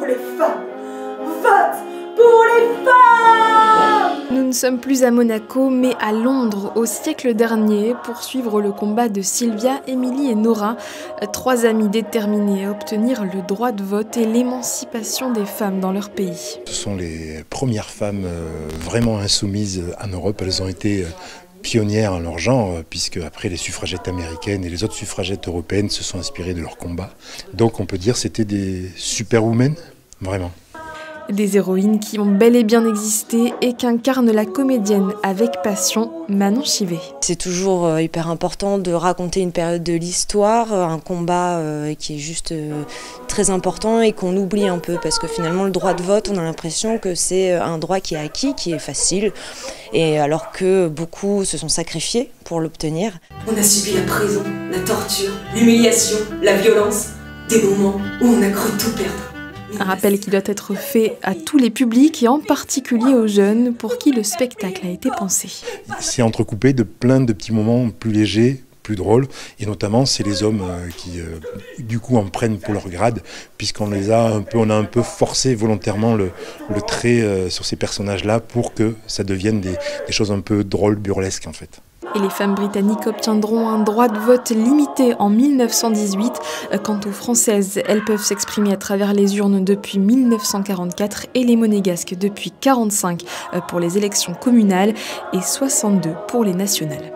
pour les femmes. Vote pour les femmes! Nous ne sommes plus à Monaco, mais à Londres, au siècle dernier, pour suivre le combat de Sylvia, Émilie et Nora, 3 amies déterminées à obtenir le droit de vote et l'émancipation des femmes dans leur pays. Ce sont les premières femmes vraiment insoumises en Europe. Elles ont été pionnières en leur genre, puisque après les suffragettes américaines et les autres suffragettes européennes se sont inspirées de leur combat. Donc on peut dire que c'était des superwomen, vraiment. Des héroïnes qui ont bel et bien existé et qu'incarne la comédienne avec passion Manon Chivet. C'est toujours hyper important de raconter une période de l'histoire, un combat qui est juste très important et qu'on oublie un peu parce que finalement le droit de vote, on a l'impression que c'est un droit qui est acquis, qui est facile, et alors que beaucoup se sont sacrifiés pour l'obtenir. On a subi la prison, la torture, l'humiliation, la violence, des moments où on a cru tout perdre. Un rappel qui doit être fait à tous les publics et en particulier aux jeunes pour qui le spectacle a été pensé. C'est entrecoupé de plein de petits moments plus légers, plus drôles, et notamment c'est les hommes qui du coup en prennent pour leur grade, puisqu'on on a un peu forcé volontairement le trait sur ces personnages-là pour que ça devienne des choses un peu drôles, burlesques en fait. Et les femmes britanniques obtiendront un droit de vote limité en 1918. Quant aux françaises, elles peuvent s'exprimer à travers les urnes depuis 1944 et les monégasques depuis 1945 pour les élections communales et 62 pour les nationales.